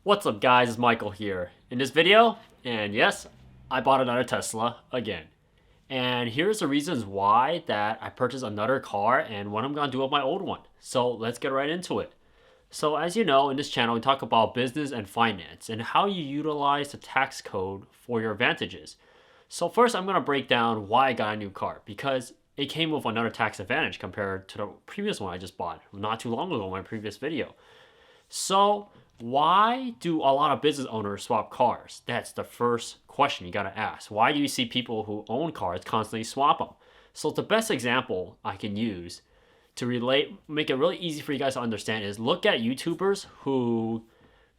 What's up guys, it's Michael here. In this video, and yes, I bought another Tesla again. And here's the reasons why that I purchased another car and what I'm gonna do with my old one. So let's get right into it. So as you know, in this channel, we talk about business and finance and how you utilize the tax code for your advantages. So first, I'm gonna break down why I got a new car because it came with another tax advantage compared to the previous one I just bought not too long ago in my previous video. So, why do a lot of business owners swap cars? That's the first question you gotta ask. Why do you see people who own cars constantly swap them? So, the best example I can use to relate, make it really easy for you guys to understand is look at YouTubers who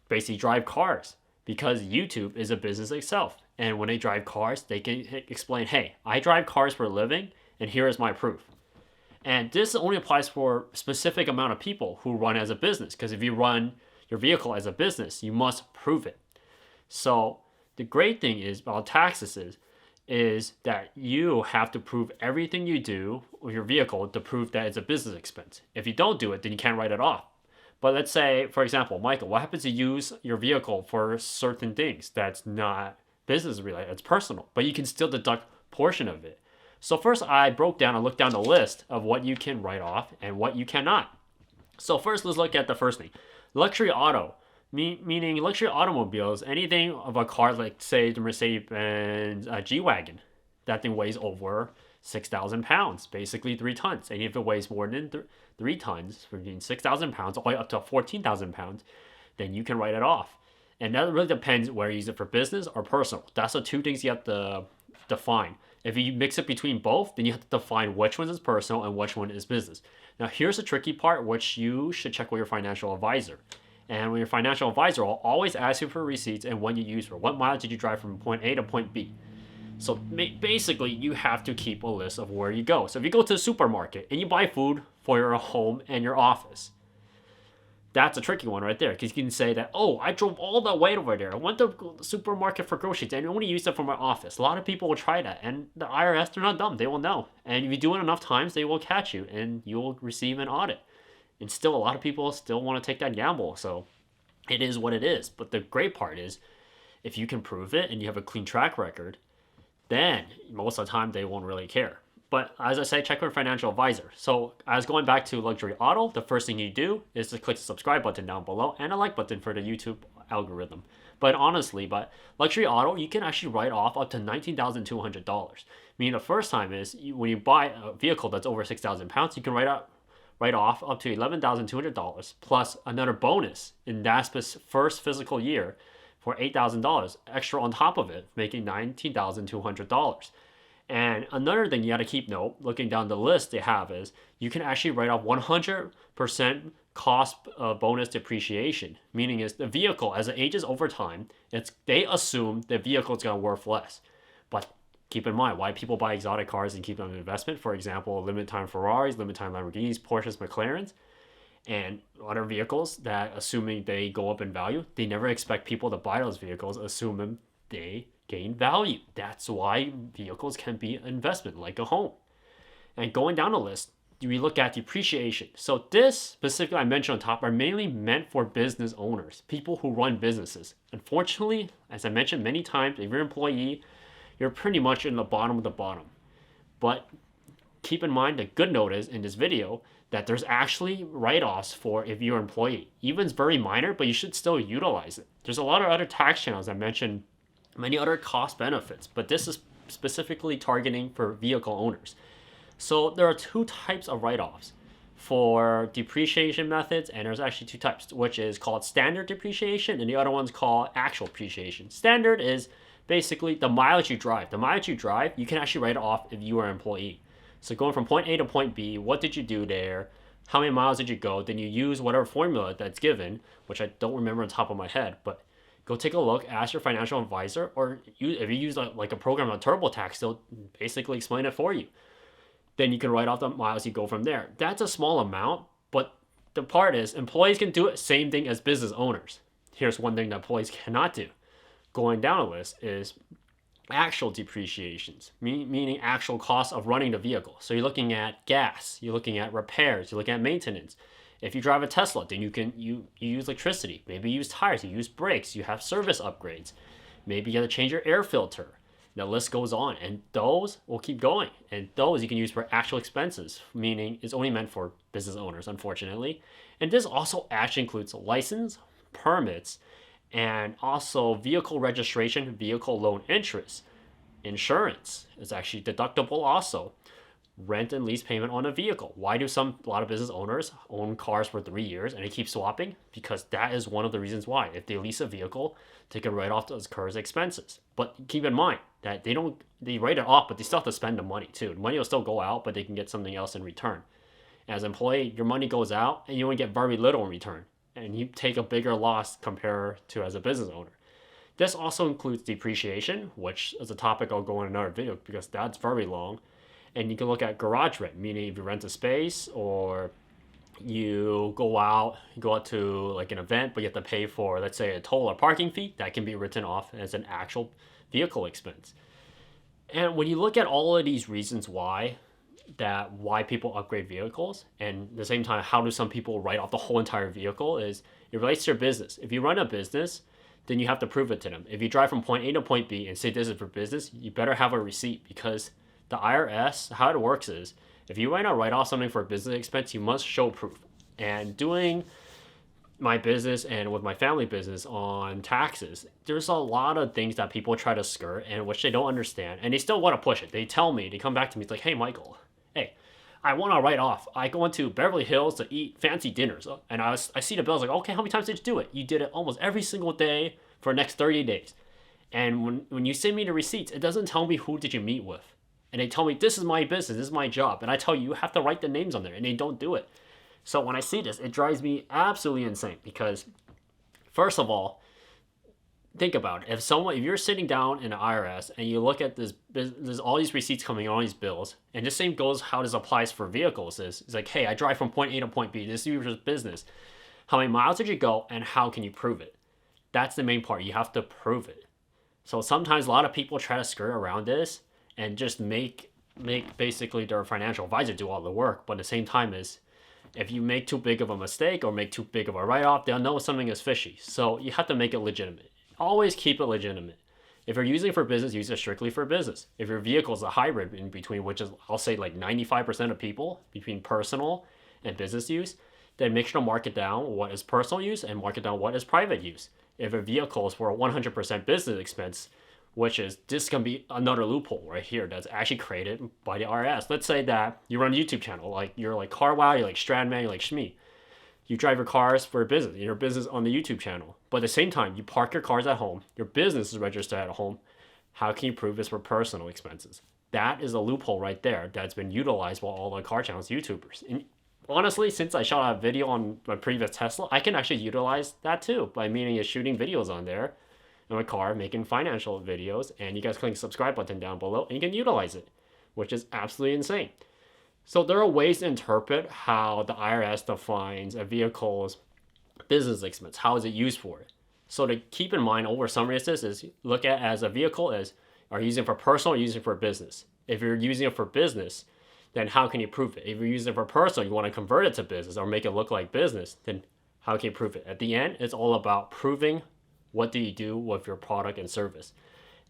basically drive cars because YouTube is a business itself. And when they drive cars, they can explain, hey, I drive cars for a living, and here is my proof. And this only applies for a specific amount of people who run as a business. Because if you run your vehicle as a business, you must prove it. So the great thing is about taxes is that you have to prove everything you do with your vehicle to prove that it's a business expense. If you don't do it, then you can't write it off. But let's say, for example, Michael, what happens if you use your vehicle for certain things that's not business related, it's personal, but you can still deduct portion of it. So first I broke down and looked down the list of what you can write off and what you cannot. So first let's look at the first thing. Luxury auto, meaning luxury automobiles, anything of a car like say the Mercedes-Benz G-Wagon. That thing weighs over 6,000 pounds, basically 3 tons. And if it weighs more than 3 tons, between 6,000 pounds all the way up to 14,000 pounds, then you can write it off. And that really depends whether you use it for business or personal. That's the two things you have to define. If you mix it between both, then you have to define which one is personal and which one is business. Now, here's the tricky part, which you should check with your financial advisor. And when your financial advisor will always ask you for receipts and when you use for what miles did you drive from point A to point B. So basically, you have to keep a list of where you go. So if you go to the supermarket and you buy food for your home and your office, that's a tricky one right there because you can say that, oh, I drove all the way over there. I went to the supermarket for groceries and I only used it for my office. A lot of people will try that, and the IRS, they're not dumb. They will know. And if you do it enough times, they will catch you and you'll receive an audit. And still, a lot of people still want to take that gamble. So it is what it is. But the great part is if you can prove it and you have a clean track record, then most of the time they won't really care. But as I say, check with a financial advisor. So as going back to luxury auto, the first thing you do is to click the subscribe button down below and a like button for the YouTube algorithm. But honestly, luxury auto, you can actually write off up to $19,200. Meaning the first time is when you buy a vehicle that's over 6,000 pounds, you can write off up to $11,200 plus another bonus in that first physical year for $8,000 extra on top of it, making $19,200. And another thing you got to keep note, looking down the list they have is you can actually write off 100% cost bonus depreciation, meaning is the vehicle as it ages over time, they assume the vehicle is going to worth less. But keep in mind why people buy exotic cars and keep them in investment. For example, limited time Ferraris, limited time Lamborghinis, Porsches, McLarens, and other vehicles that assuming they go up in value, they never expect people to buy those vehicles, assuming they gain value. That's why vehicles can be an investment like a home. And going down the list, we look at depreciation. So this specifically I mentioned on top are mainly meant for business owners, people who run businesses. Unfortunately, as I mentioned many times, if you're an employee, you're pretty much in the bottom of the bottom. But keep in mind the good note is in this video that there's actually write-offs for if you're an employee. Even it's very minor, but you should still utilize it. There's a lot of other tax channels I mentioned, many other cost benefits, but this is specifically targeting for vehicle owners. So there are two types of write-offs for depreciation methods, and there's actually two types, which is called standard depreciation and the other one's called actual depreciation. Standard is basically the mileage you drive. The mileage you drive, you can actually write it off if you are an employee. So going from point A to point B, what did you do there? How many miles did you go? Then you use whatever formula that's given, which I don't remember on top of my head, but go take a look, ask your financial advisor, or if you use like a program on TurboTax, they'll basically explain it for you. Then you can write off the miles you go from there. That's a small amount, but the part is employees can do it, same thing as business owners. Here's one thing that employees cannot do. Going down a list is actual depreciations, meaning actual cost of running the vehicle. So you're looking at gas, you're looking at repairs, you're looking at maintenance. If you drive a Tesla, then you use electricity. Maybe you use tires, you use brakes, you have service upgrades. Maybe you have to change your air filter. The list goes on, and those will keep going. And those you can use for actual expenses, meaning it's only meant for business owners, unfortunately. And this also actually includes license, permits, and also vehicle registration, vehicle loan interest. Insurance is actually deductible also. Rent and lease payment on a vehicle. Why do a lot of business owners own cars for 3 years and they keep swapping? Because that is one of the reasons why. If they lease a vehicle, they can write off those cars' expenses. But keep in mind that they write it off, but they still have to spend the money too. The money will still go out, but they can get something else in return. As an employee, your money goes out and you only get very little in return. And you take a bigger loss compared to as a business owner. This also includes depreciation, which is a topic I'll go in another video because that's very long. And you can look at garage rent, meaning if you rent a space or you go out to like an event, but you have to pay for, let's say, a toll or parking fee, that can be written off as an actual vehicle expense. And when you look at all of these reasons why people upgrade vehicles, and at the same time, how do some people write off the whole entire vehicle, is it relates to your business. If you run a business, then you have to prove it to them. If you drive from point A to point B and say this is for business, you better have a receipt, because the IRS, how it works is, if you want to write off something for a business expense, you must show proof. And doing my business and with my family business on taxes, there's a lot of things that people try to skirt and which they don't understand, and they still want to push it. They come back to me, it's like, hey, Michael, hey, I want to write off. I go into Beverly Hills to eat fancy dinners, and I see the bills, like, okay, how many times did you do it? You did it almost every single day for the next 30 days. And when you send me the receipts, it doesn't tell me who did you meet with. And they tell me, this is my business, this is my job. And I tell you, you have to write the names on there, and they don't do it. So when I see this, it drives me absolutely insane, because first of all, think about it. If you're sitting down in the IRS and you look at there's all these receipts coming on, all these bills, and the same goes how this applies for vehicles. It's like, hey, I drive from point A to point B. This is your business. How many miles did you go, and how can you prove it? That's the main part. You have to prove it. So sometimes a lot of people try to skirt around this and just make basically their financial advisor do all the work. But at the same time is, if you make too big of a mistake or make too big of a write-off, they'll know something is fishy. So you have to make it legitimate. Always keep it legitimate. If you're using it for business, use it strictly for business. If your vehicle is a hybrid in between, which is, I'll say, like 95% of people between personal and business use, then make sure to mark it down what is personal use and mark it down what is private use. If a vehicle is for a 100% business expense, which is, this can be another loophole right here that's actually created by the IRS. Let's say that you run a YouTube channel, like you're like CarWow, you're like Stradman, you're like Shmee. You drive your cars for business, your business on the YouTube channel. But at the same time, you park your cars at home, your business is registered at home. How can you prove this for personal expenses? That is a loophole right there that's been utilized by all the car channels, YouTubers. And honestly, since I shot a video on my previous Tesla, I can actually utilize that too, by meaning is shooting videos on there in my car, making financial videos, and you guys click the subscribe button down below and you can utilize it, which is absolutely insane. So there are ways to interpret how the IRS defines a vehicle's business expense. How is it used for? So to keep in mind, over summary of this is, look at as a vehicle as, are you using it for personal or using it for business? If you're using it for business, then how can you prove it? If you're using it for personal, you want to convert it to business or make it look like business, then how can you prove it? At the end, it's all about proving what do you do with your product and service.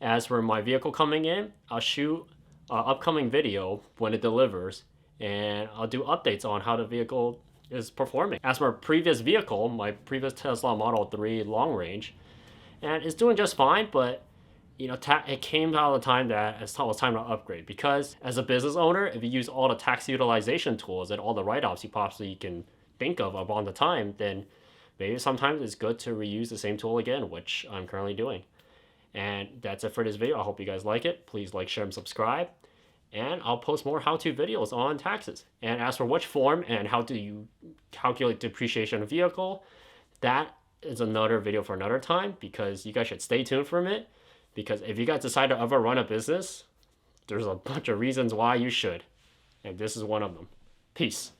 As for my vehicle coming in, I'll shoot an upcoming video when it delivers, and I'll do updates on how the vehicle is performing. As for my previous vehicle, my previous Tesla Model 3 long range, and it's doing just fine, but you know, it came out of the time that it was time to upgrade, because as a business owner, if you use all the tax utilization tools and all the write-offs you possibly can think of upon the time, then maybe sometimes it's good to reuse the same tool again, which I'm currently doing. And that's it for this video. I hope you guys like it. Please like, share, and subscribe. And I'll post more how-to videos on taxes. And as for which form and how do you calculate depreciation of vehicle, that is another video for another time, because you guys should stay tuned for it. Because if you guys decide to ever run a business, there's a bunch of reasons why you should. And this is one of them. Peace.